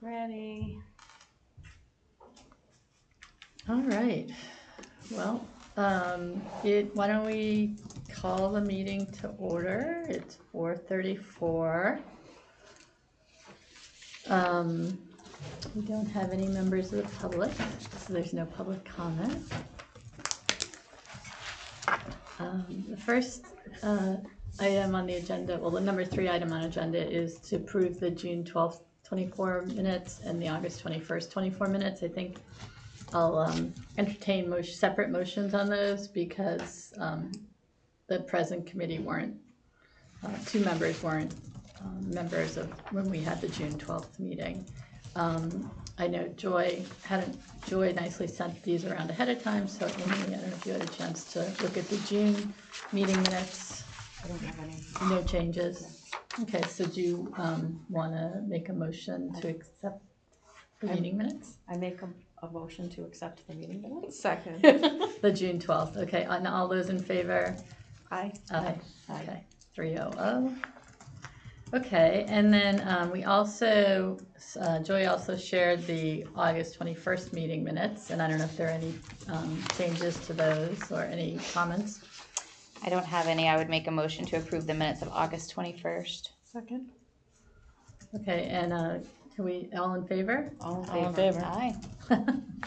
Ready. All right. Well, why don't we call the meeting to order? It's 4:34. We don't have any members of the public, so there's no public comment. The first item on the agenda, well, the number 3 item on agenda is to approve the June 12th, 24 minutes and the August 21st, 24 minutes. I think I'll entertain separate motions on those because the present committee weren't, 2 members weren't members of when we had the June 12th meeting. I know Joy nicely sent these around ahead of time, so Amy, I don't know if you had a chance to look at the June meeting minutes. I don't have any. No changes. Okay, so do you want to make a motion to accept the meeting minutes? I make a motion to accept the meeting minutes. Second. The June 12th. Okay, and all those in favor? Aye. Aye. Okay, 300. Okay, and then we also, Joy also shared the August 21st meeting minutes, and I don't know if there are any changes to those or any comments. I don't have any. I would make a motion to approve the minutes of August 21st. Second. Okay, and can we, all in favor? All in favor. Aye.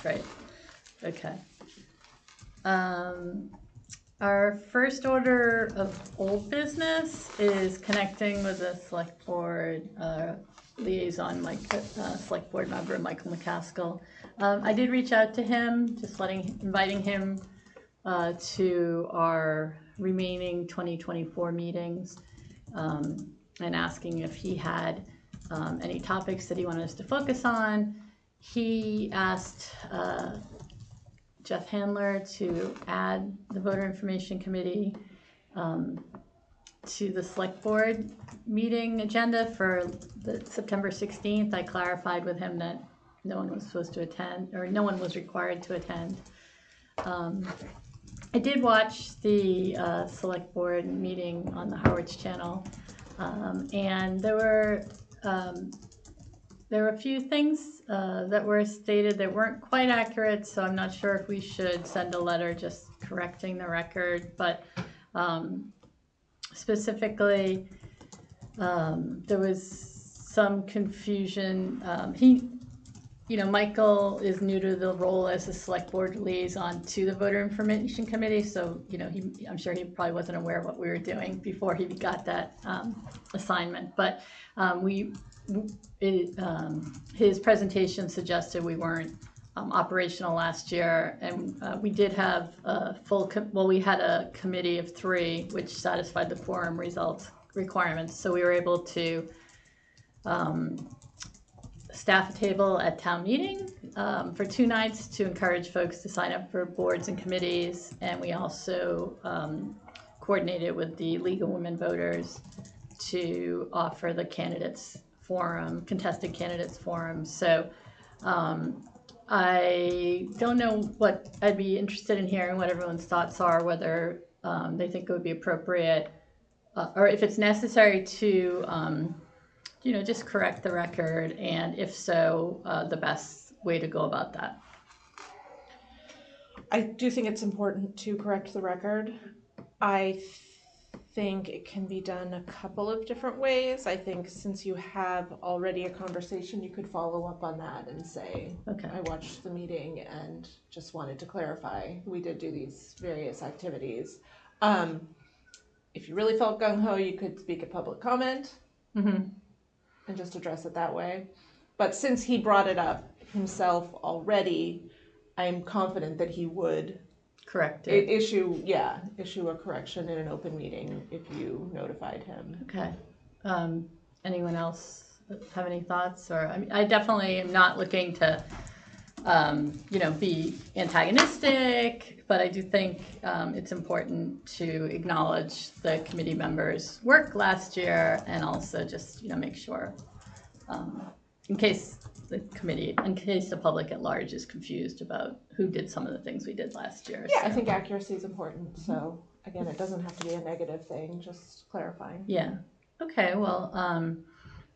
Great. Okay. Our first order of old business is connecting with the select board liaison, select board member Michael McCaskill. I did reach out to him, just inviting him to our remaining 2024 meetings and asking if he had any topics that he wanted us to focus on. He asked Jeff Handler to add the voter information committee to the select board meeting agenda for the September 16th. I clarified with him that no one was supposed to attend, or no one was required to attend. I did watch the select board meeting on the Harwich channel, and there were a few things that were stated that weren't quite accurate, so I'm not sure if we should send a letter just correcting the record, but specifically there was some confusion. Michael is new to the role as the select board liaison to the voter information committee, so I'm sure he probably wasn't aware of what we were doing before he got that assignment, but his presentation suggested we weren't operational last year, and we did have a we had a committee of 3 which satisfied the quorum requirements, so we were able to staff a table at town meeting for 2 nights to encourage folks to sign up for boards and committees, and we also coordinated with the League of Women Voters to offer the candidates forum, contested candidates forum. So I don't know what, I'd be interested in hearing what everyone's thoughts are, whether they think it would be appropriate or if it's necessary to just correct the record, and if so, the best way to go about that. I do think it's important to correct the record. I think it can be done a couple of different ways. I think since you have already a conversation, you could follow up on that and say, okay, I watched the meeting and just wanted to clarify. We did do these various activities. If you really felt gung-ho, you could speak at public comment and just address it that way. But since he brought it up himself already, I'm confident that he would correct it. Issue a correction in an open meeting if you notified him. Okay. Anyone else have any thoughts? Or I definitely am not looking to, be antagonistic, but I do think it's important to acknowledge the committee members' work last year, and also just make sure, in case the public at large is confused about who did some of the things we did last year. Yeah, so. I think accuracy is important. So again, it doesn't have to be a negative thing, just clarifying. Yeah. Okay. Well,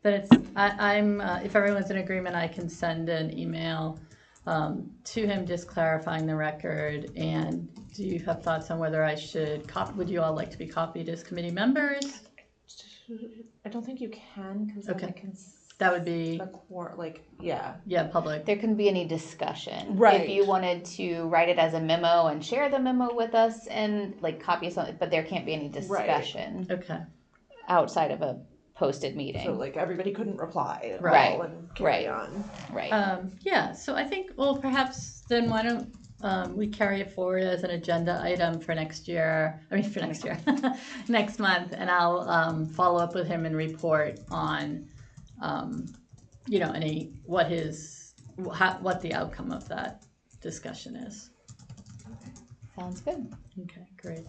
then I'm, if everyone's in agreement, I can send an email to him just clarifying the record. And do you have thoughts on whether I should would you all like to be copied as committee members? I don't think you can, because then Okay. it can. That would be, yeah, public. There couldn't be any discussion. Right. If you wanted to write it as a memo and share the memo with us and like copy something, but there can't be any discussion Okay. outside of a posted meeting. So like everybody couldn't reply at Right. all and carry on. Right. Yeah, so I think, well, perhaps then why don't we carry it forward as an agenda item for next year, next month, and I'll follow up with him and report on, what the outcome of that discussion is. Sounds good. Okay, great.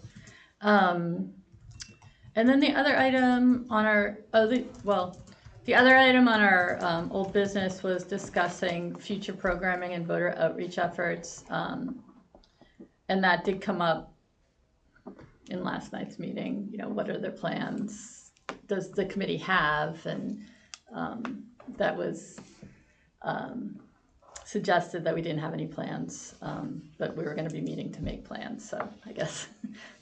And then the other item on our, the other item on our old business was discussing future programming and voter outreach efforts. And that did come up in last night's meeting. What are their plans? Does the committee have? And that was suggested that we didn't have any plans, but we were going to be meeting to make plans. So I guess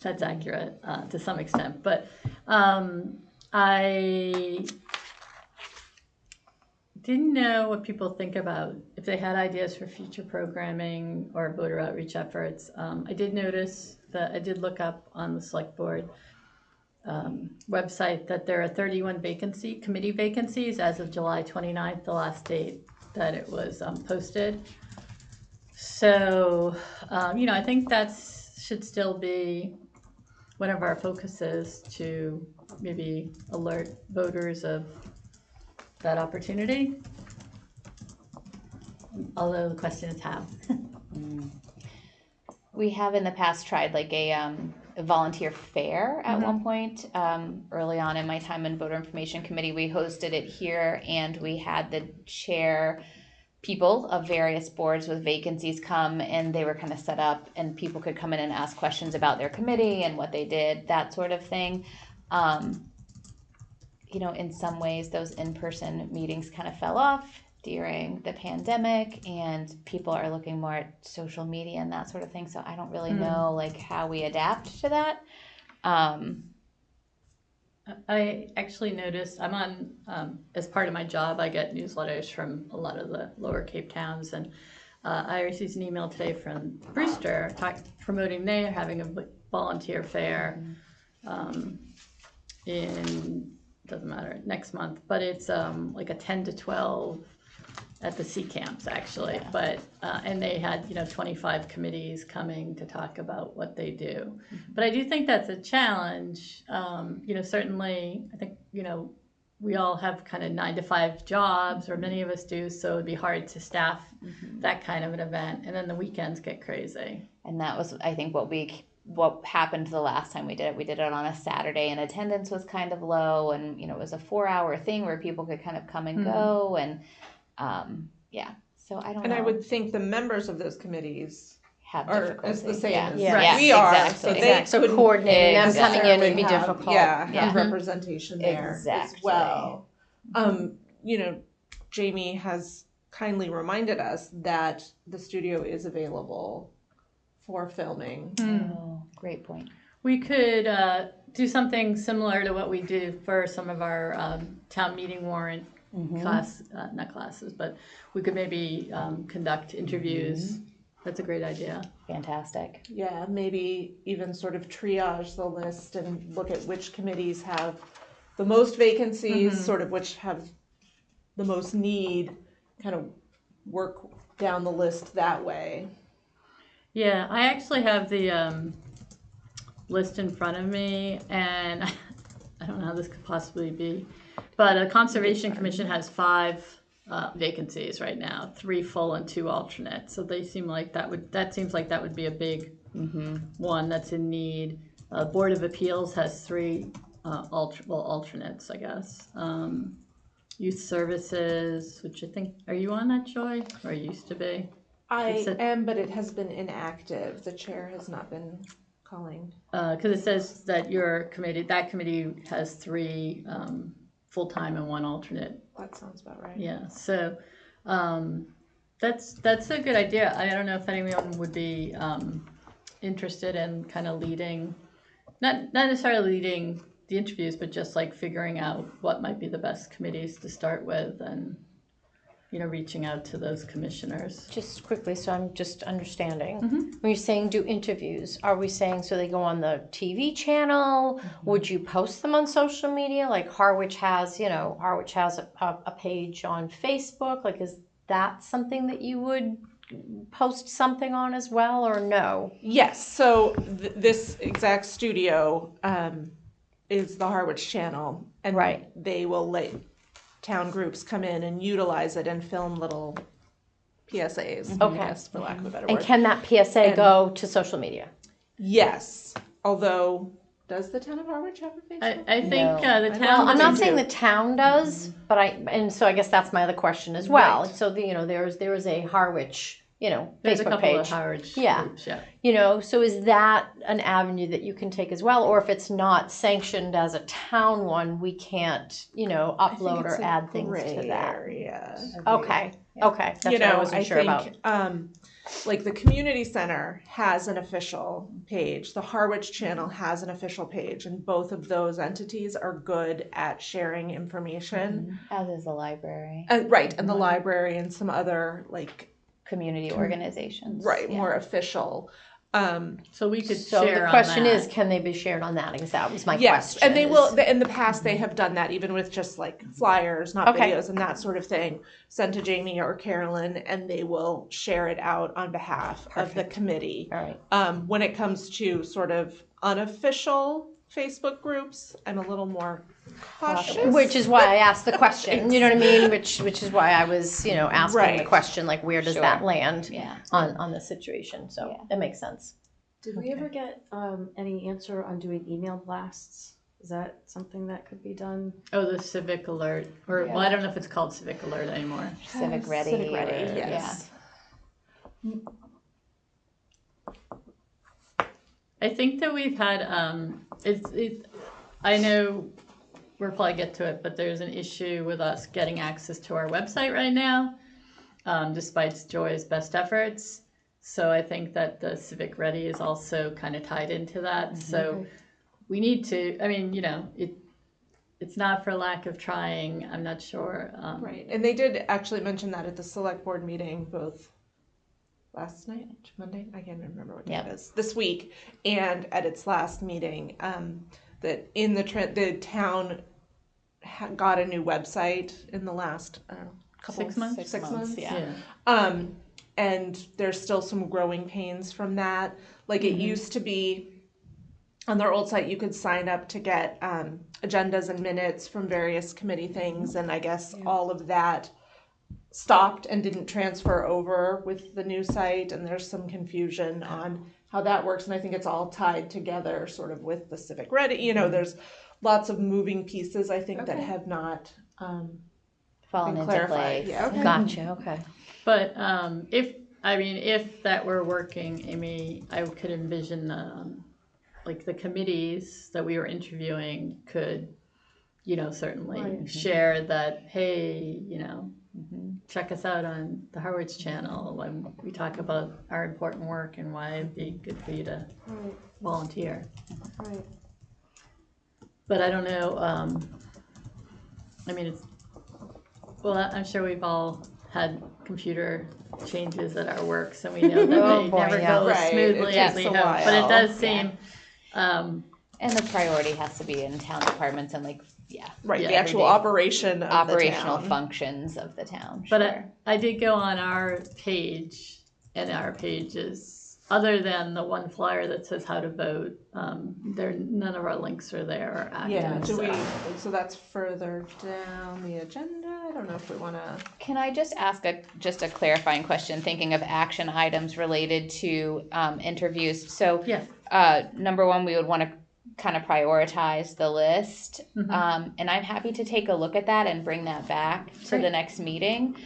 that's accurate to some extent. But I didn't know what people think about if they had ideas for future programming or voter outreach efforts. I did notice that I did look up on the select board website that there are 31 committee vacancies as of July 29th, the last date that it was posted. So, I think that should still be one of our focuses, to maybe alert voters of that opportunity. Although the question is how. We have in the past tried like a volunteer fair at one point. Early on in my time in voter information committee, we hosted it here, and we had the chair people of various boards with vacancies come, and they were kind of set up, and people could come in and ask questions about their committee and what they did, that sort of thing. In some ways those in-person meetings kind of fell off during the pandemic, and people are looking more at social media and that sort of thing. So I don't really know like how we adapt to that. I actually noticed I'm on, as part of my job, I get newsletters from a lot of the lower Cape towns, and I received an email today from Brewster promoting they are having a volunteer fair doesn't matter, next month, but it's like a 10 to 12 at the sea camps actually. Yeah. But and they had 25 committees coming to talk about what they do. But I do think that's a challenge. Certainly I think we all have kind of 9 to 5 jobs, or many of us do, so it'd be hard to staff that kind of an event, and then the weekends get crazy. And that was, I think, what happened the last time we did it. We did it on a Saturday, and attendance was kind of low, and it was a 4-hour thing where people could kind of come and go, and so I don't know. And I would think the members of those committees have are difficulty. as the same as we are. Exactly. So they coordinating them Exactly. coming in would be difficult. have representation there Exactly. as well. Jamie has kindly reminded us that the studio is available for filming. Oh, great point. We could do something similar to what we do for some of our town meeting warrant not classes, but we could maybe conduct interviews. That's a great idea. Fantastic. Yeah, maybe even sort of triage the list and look at which committees have the most vacancies, sort of which have the most need, kind of work down the list that way. Yeah, I actually have the list in front of me, and I don't know how this could possibly be, but a Conservation Commission has 5 vacancies right now, 3 full and 2 alternate. So they seem like that seems like that would be a big one that's in need. Board of Appeals has 3 alternates, I guess. Youth Services, which I think, are you on that, Joy? Or used to be? I am, but it has been inactive. The chair has not been calling. Because it says that that committee has 3 full-time and one alternate. That sounds about right. Yeah, so that's a good idea. I don't know if anyone would be interested in kind of leading, not necessarily leading the interviews, but just like figuring out what might be the best committees to start with, and reaching out to those commissioners. Just quickly, so I'm just understanding. Mm-hmm. When you're saying do interviews, are we saying so they go on the TV channel? Mm-hmm. Would you post them on social media? Like Harwich has a page on Facebook. Like, is that something that you would post something on as well, or no? Yes. So this exact studio is the Harwich channel, and Right. they will let town groups come in and utilize it and film little PSAs, Okay. I guess, for lack of a better And word. can that PSA And- go to social media? Yes. Although, does the town of Harwich have a Facebook? I think No. the I town. know. I'm not do. saying the town does, but so I guess that's my other question as well. So there is a Harwich, There's a Facebook couple page. of Harwich Yeah. groups, yeah. So is that an avenue that you can take as well? Or if it's not sanctioned as a town one, we can't, upload or add things to that? Area. Okay, okay. That's what I wasn't sure about. Like the community center has an official page. The Harwich channel has an official page, and both of those entities are good at sharing information. As is the library, Right, and the library and some other community organizations. right, Yeah. more official. So we could So share the question on that. is, can they be shared on that? Because that was my Yes, question. and they will. In the past, they have done that even with just like flyers, not Okay. videos, and that sort of thing. Sent to Jamie or Carolyn, and they will share it out on behalf of the committee. All right. When it comes to sort of unofficial Facebook groups, I'm a little more cautious. Which is why I asked the question, you know what I mean? Which is why I was, asking the Right. question, like, where does Sure. that land Yeah. on the situation? So Yeah. that makes sense. Did we ever get any answer on doing email blasts? Is that something that could be done? Oh, the civic alert, or well, I don't know if it's called civic alert anymore. Civic Ready. Civic Ready, or- yes. I think that we've had I know we'll probably get to it, but there's an issue with us getting access to our website right now, despite Joy's best efforts. So I think that the Civic Ready is also kind of tied into that. So we need to. I mean, it's not for lack of trying. I'm not sure. Right, and they did actually mention that at the select board meeting, both last night, Monday, I can't remember what day it is, this week, and at its last meeting, that in the town got a new website in the last couple 6 months. 6 months, yeah. and there's still some growing pains from that. Like it used to be on their old site, you could sign up to get agendas and minutes from various committee things, and I guess all of that stopped and didn't transfer over with the new site, and there's some confusion on how that works, and I think it's all tied together sort of with the Civic Ready. There's lots of moving pieces, I think, that have not Fallen been into clarified. place. Yeah, okay. Gotcha, okay. But if that were working, Amy, I could envision the committees that we were interviewing could, certainly share that, hey, check us out on the Harwich channel when we talk about our important work and why it'd be good for you to volunteer. Right. But I don't know, I'm sure we've all had computer changes at our works, and we know that Oh, they boy, never yeah. go as Right, smoothly it as takes we a hope. But it while. does seem, And the priority has to be in town departments and Right, Yeah, the actual everyday operation of operational the town. functions of the town. but Sure. I did go on our page, and our pages, other than the one flyer that says how to vote, none of our links are there or active. Yeah, so that's further down the agenda. I don't know if we want to. Can I just ask a clarifying question, thinking of action items related to interviews? So, number one, we would want to kind of prioritize the list, and I'm happy to take a look at that and bring that back to the next meeting,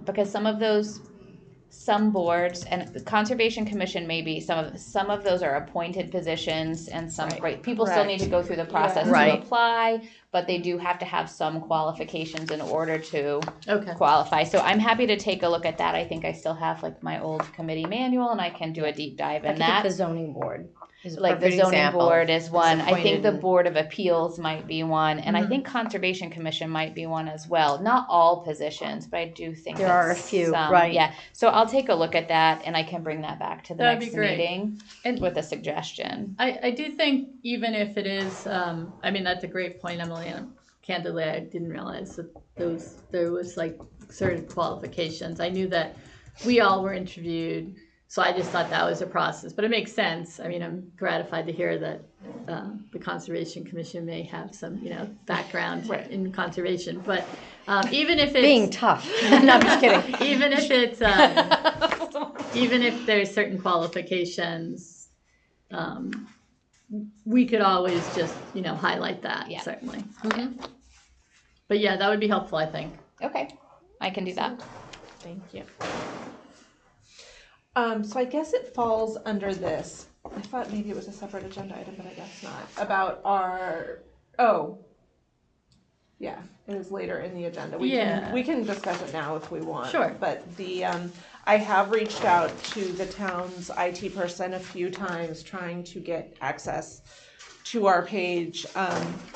because some boards and the Conservation Commission, maybe some of those are appointed positions, and some people still need to go through the process to apply, but they do have to have some qualifications in order to Okay. qualify. So I'm happy to take a look at that. I think I still have like my old committee manual, and I can do a deep dive I in think that. the zoning board is a Like the perfect zoning example. board is one. I think appointed the and- Board of Appeals might be one, and I think Conservation Commission might be one as well. Not all positions, but I do think There that are a few, some, right. Yeah, so I'll take a look at that, and I can bring that back to the That'd be next great. meeting And- with a suggestion. I do think even if it is, I mean, that's a great point, Emily, and candidly, I didn't realize that there was like certain qualifications. I knew that we all were interviewed, so I just thought that was a process, but it makes sense. I mean, I'm gratified to hear that the Conservation Commission may have some, background Right. in conservation, but even if it's Being tough. No, I'm just kidding. even if it's even if there's certain qualifications, we could always just highlight that. Yeah. Certainly. Mhm. But yeah, that would be helpful, I think. Okay, I can do that. Thank you. So I guess it falls under this. I thought maybe it was a separate agenda item, but I guess not. About yeah, it is later in the agenda. Yeah. We can discuss it now if we want. Sure. But I have reached out to the town's IT person a few times trying to get access to our page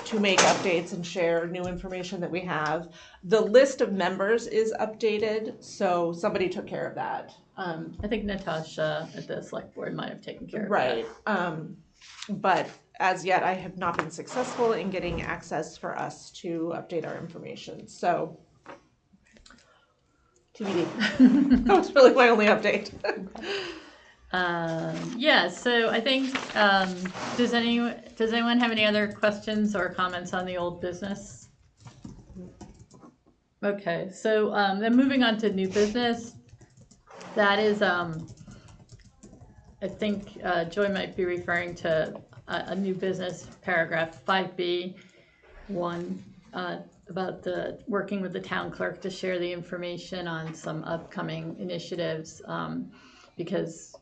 to make updates and share new information that we have. The list of members is updated, so somebody took care of that. I think Natasha at the select board might have taken care of Right. that. But as yet, I have not been successful in getting access for us to update our information. So, TBD. That was really my only update. Yeah, so I think does anyone have any other questions or comments on the old business? Okay, so then moving on to new business. That is, I think Joy might be referring to a new business paragraph 5B, 1, about the working with the town clerk to share the information on some upcoming initiatives, because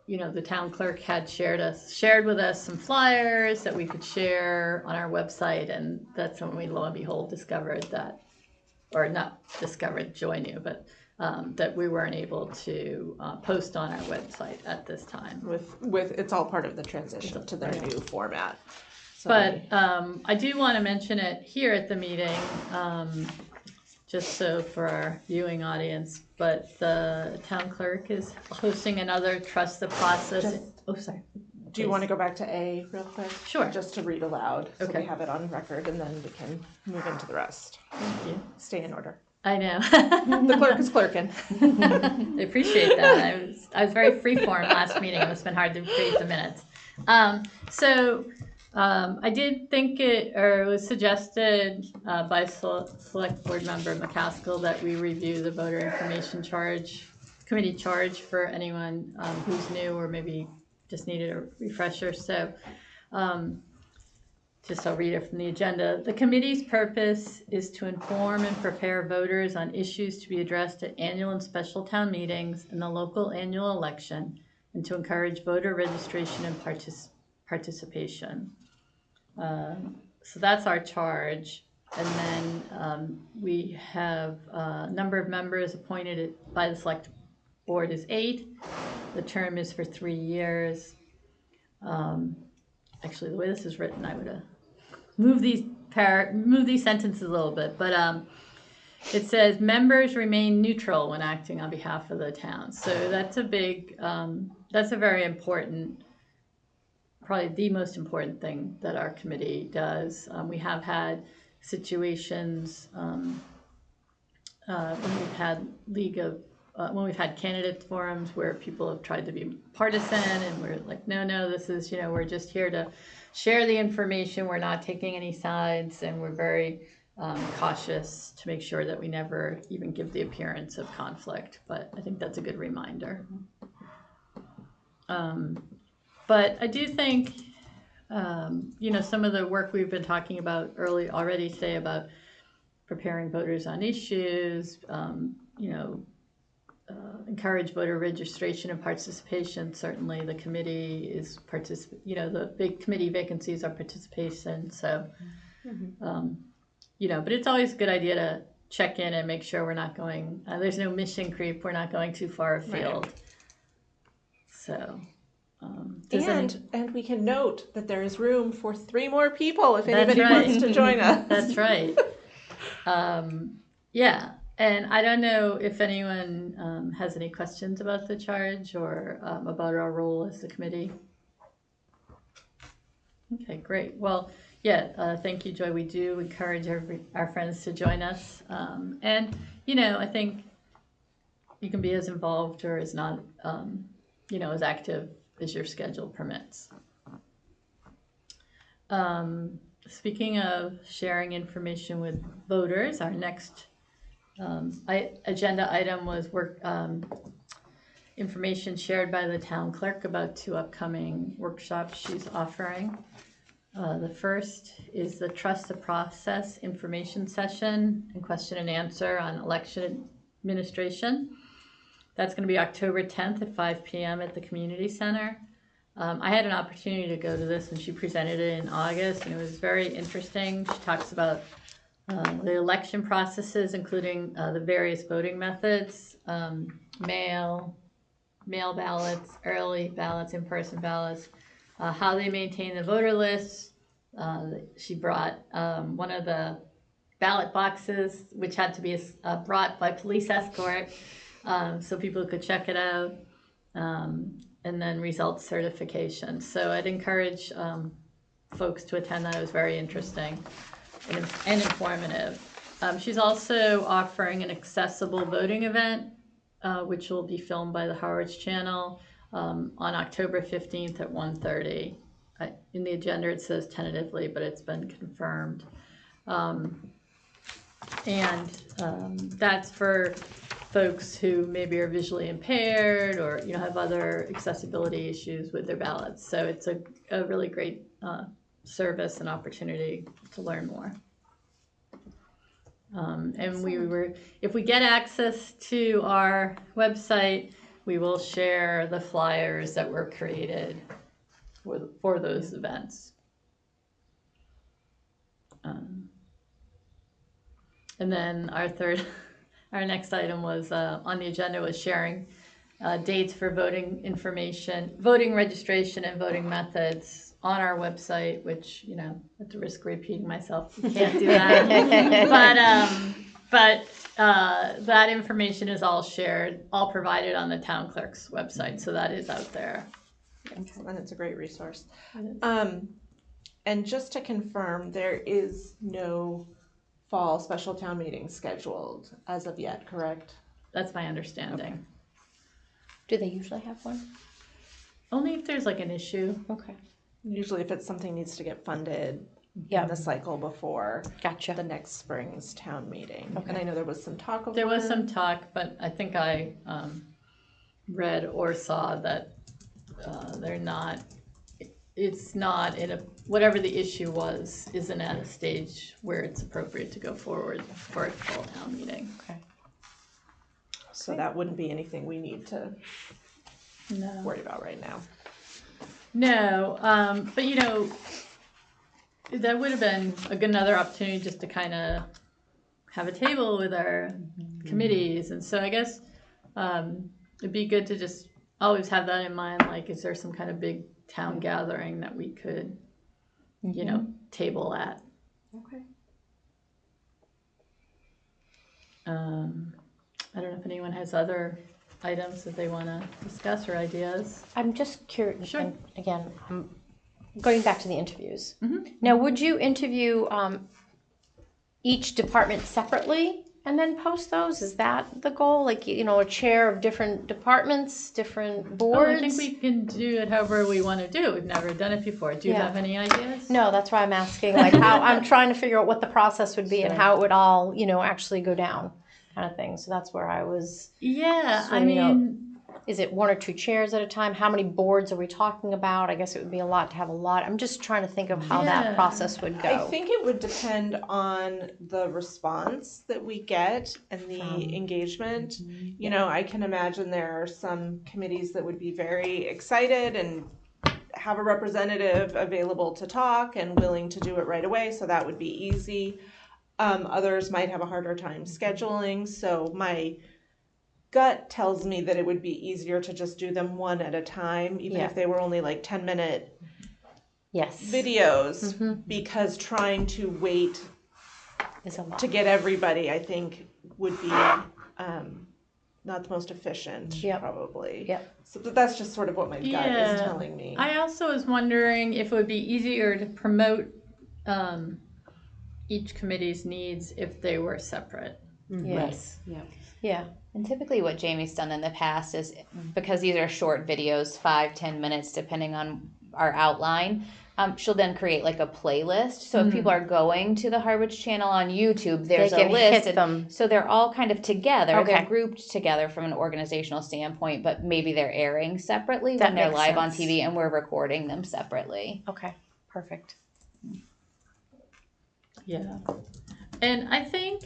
the town clerk had shared with us some flyers that we could share on our website, and that's when we lo and behold discovered that, or not discovered, Joy knew, but that we weren't able to post on our website at this time. With it's all part of the transition to their new format. So But I do want to mention it here at the meeting, just so for our viewing audience, but the town clerk is hosting another Trust the Process. Sorry. do you want to go back to A real quick? Sure. Just to read aloud, so Okay. we have it on record, and then we can move into the rest. Thank you. Stay in order. I know. The clerk is clerking. I appreciate that. I was very freeform last meeting. It must have been hard to read the minutes. I did think it was suggested by Select Board Member McCaskill that we review the voter information committee charge for anyone who's new or maybe just needed a refresher. So I'll read it from the agenda. The committee's purpose is to inform and prepare voters on issues to be addressed at annual and special town meetings and the local annual election, and to encourage voter registration and participation. So that's our charge. And then we have a number of members appointed by the select board is 8. The term is for 3 years. Actually, the way this is written, I would have moved these sentences a little bit, but it says members remain neutral when acting on behalf of the town. So that's a very important, probably the most important thing that our committee does. We have had situations when we've had when we've had candidate forums where people have tried to be partisan, and we're like, no, this is, we're just here to share the information. We're not taking any sides, and we're very cautious to make sure that we never even give the appearance of conflict. But I think that's a good reminder. But I do think, some of the work we've been talking about already today about preparing voters on issues, encourage voter registration and participation. Certainly the committee is the big committee vacancies are participation. So But it's always a good idea to check in and make sure we're not going, there's no mission creep, we're not going too far afield. Right. So, and we can note that there is room for 3 more people if anybody wants to join us. That's right. Yeah, and I don't know if anyone has any questions about the charge or about our role as the committee. Okay, great. Well, thank you, Joy. We do encourage our friends to join us. And, I think you can be as involved or as not, as active as your schedule permits. Speaking of sharing information with voters, our next agenda item was information shared by the town clerk about 2 upcoming workshops she's offering. The first is the Trust the Process information session and question and answer on election administration. That's going to be October 10th at 5 p.m. at the community center. I had an opportunity to go to this when she presented it in August, and it was very interesting. She talks about the election processes, including the various voting methods, mail ballots, early ballots, in-person ballots, how they maintain the voter lists. She brought one of the ballot boxes, which had to be brought by police escort, so people could check it out, and then results certification. So I'd encourage folks to attend that. It was very interesting and informative. She's also offering an accessible voting event, which will be filmed by the Harwich channel on October 15th at 1:30. In the agenda it says tentatively, but it's been confirmed. That's for folks who maybe are visually impaired or have other accessibility issues with their ballots. So it's a really great service and opportunity to learn more. And if we get access to our website, we will share the flyers that were created for those events. And then our next item was on the agenda was sharing dates for voting information, voting registration, and voting methods on our website, which, at the risk of repeating myself, we can't do that. But that information is all shared, all provided on the town clerk's website, so that is out there. Excellent, it's a great resource. And just to confirm, there is no fall special town meeting scheduled as of yet, correct? That's my understanding. Okay. Do they usually have one? Only if there's an issue. Okay. Usually if it's something needs to get funded in the cycle before Gotcha. the next spring's town meeting. Okay. And I know there was some talk of There was some talk, but I think I read or saw that they're not, it's not in a, whatever the issue was, isn't at a stage where it's appropriate to go forward for a fall town meeting. Okay. So that wouldn't be anything we need to worry about right now. No, but that would have been another opportunity just to kind of have a table with our committees. And so I guess it'd be good to just always have that in mind. Is there some kind of big town gathering that we could, table at? Okay. I don't know if anyone has other items that they want to discuss or ideas. I'm just curious. Sure. And again, I'm going back to the interviews. Mm-hmm. Now, would you interview each department separately and then post those? Is that the goal? A chair of different departments, different boards? Oh, I think we can do it however we want to do it. We've never done it before. Do you have any ideas? No, that's why I'm asking. How I'm trying to figure out what the process would be and how it would all, actually go down, kind of thing. So that's where I was. Yeah, So, is it 1 or 2 chairs at a time? How many boards are we talking about? I guess it would be a lot to have a lot. I'm just trying to think of how that process would go. I think it would depend on the response that we get and the engagement. I can imagine there are some committees that would be very excited and have a representative available to talk and willing to do it right away, so that would be easy. Others might have a harder time scheduling, so my gut tells me that it would be easier to just do them one at a time, even if they were only like 10-minute videos, because trying to wait Is a lot. to get everybody, I think, would be not the most efficient, probably. Yep. So that's just sort of what my gut is telling me. I also was wondering if it would be easier to promote each committee's needs if they were separate. Yes. Yep. Yeah. And typically what Jamie's done in the past is, because these are short videos, 5-10 minutes, depending on our outline, she'll then create like a playlist. So if people are going to the Harwich channel on YouTube, there's They a can list. hit them. So they're all kind of together. Okay. They're grouped together from an organizational standpoint, but maybe they're airing separately That when they're makes live on sense. TV, and we're recording them separately. Okay. Perfect. Yeah. And I think,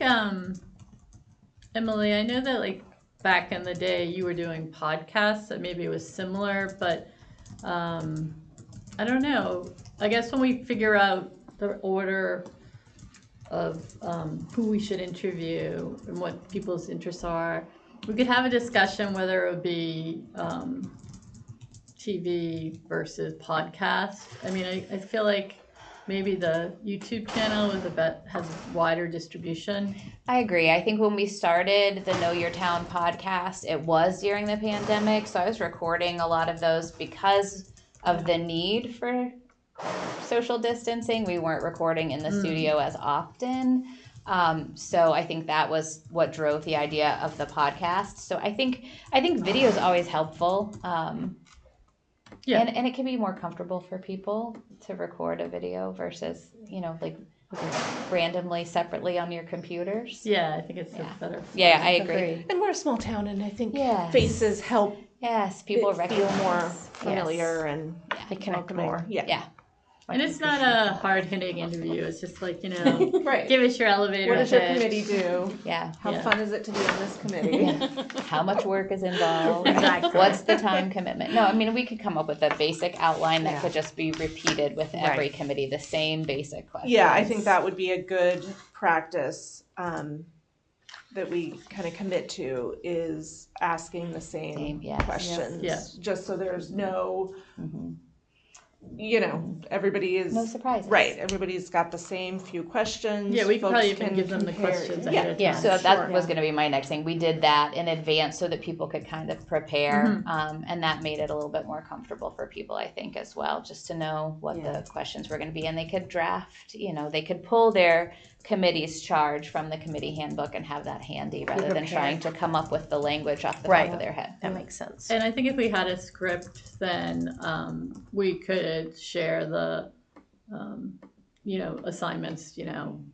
Emily, I know that like back in the day you were doing podcasts, that maybe it was similar, but I don't know. I guess when we figure out the order of who we should interview and what people's interests are, we could have a discussion whether it would be TV versus podcast. I mean, I feel like maybe the YouTube channel has wider distribution. I agree. I think when we started the Know Your Town podcast, it was during the pandemic. So I was recording a lot of those because of the need for social distancing. We weren't recording in the studio as often. So I think that was what drove the idea of the podcast. So I think video is always helpful. Yeah. And it can be more comfortable for people to record a video versus, like randomly separately on your computers. Yeah, I think it's a better. Yeah, I agree. Agreed. And we're a small town, and I think Yes. faces help Yes, people it recognize. feel more Yes. familiar and They connect welcoming. more. Yeah. And it's not a hard-hitting interview. It's just like, Right. give us your elevator What does your pitch. committee do? Yeah. How Yeah. fun is it to be on this committee? How much work is involved? Exactly. What's the time commitment? No, I mean, we could come up with a basic outline that Yeah. could just be repeated with every Right. committee, the same basic questions. Yeah, I think that would be a good practice that we kind of commit to, is asking the same Yes. questions. Yes. Just so there's no, Mhm. everybody is. No surprises. Right, everybody's got the same few questions. Yeah, we could probably Folks even can give them the compare. questions Yeah. ahead of Yeah. time. So that Sure. was going to be my next thing. We did that in advance so that people could kind of prepare, and that made it a little bit more comfortable for people, I think, as well, just to know what the questions were going to be, and they could draft. They could pull their committee's charge from the committee handbook and have that handy rather than prepared. trying to come up with the language off the Right. top of their head. That makes sense. And I think if we had a script, then we could share the, assignments.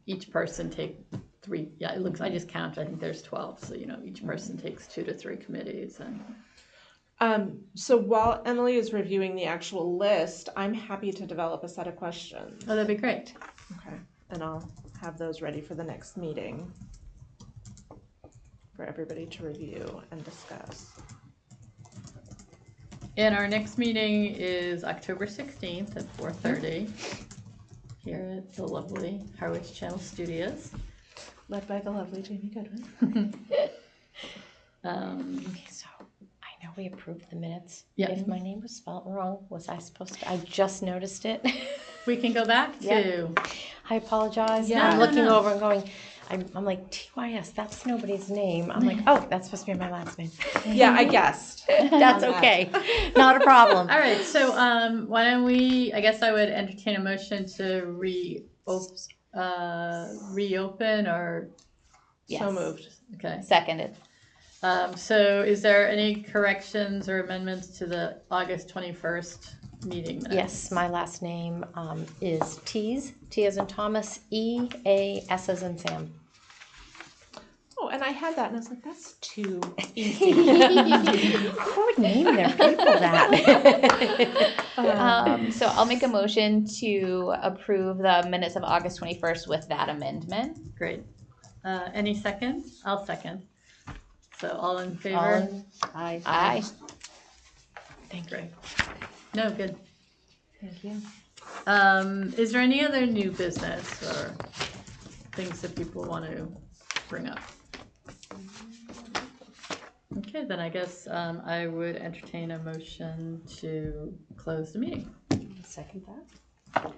Each person take 3. Yeah, it looks. I just counted. I think there's 12. So each person takes 2 to 3 committees, and So while Emily is reviewing the actual list, I'm happy to develop a set of questions. that'd be great. Okay. And I'll have those ready for the next meeting for everybody to review and discuss. And our next meeting is October 16th at 4:30 here at the lovely Harwich Channel Studios. Led by the lovely Jamie Goodwin. Okay, so I know we approved the minutes. Yeah. If my name was spelled wrong, was I supposed to? I just noticed it. We can go back to. I apologize. Yeah. I'm No, looking no. over and going, I'm like, TYS, that's nobody's name. I'm like, oh, that's supposed to be my last name. Yeah, I guessed. That's okay. Not a problem. All right, so why don't we? I guess I would entertain a motion to reopen or. Yes. So moved. Okay. Seconded. So is there any corrections or amendments to the August 21st meeting minutes? Yes, my last name is Tees, T as in Thomas, E-A-S as in Sam. Oh, and I had that and I was like, that's too easy. Who would name their people that? So I'll make a motion to approve the minutes of August 21st with that amendment. Great. Any second? I'll second. So all in favor? All in- Aye. Thank you. Great. No, good. Thank you. Is there any other new business or things that people want to bring up? Okay, then I guess I would entertain a motion to close the meeting. Second that.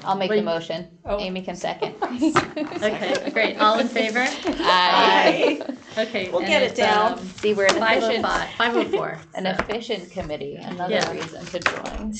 I'll make the Wait. motion. Oh. Amy can second. Okay, great. All in favor? Aye. Okay. We'll and get it it's, down. See, we're an efficient, 5:04. an efficient committee. Another Yeah. reason to join.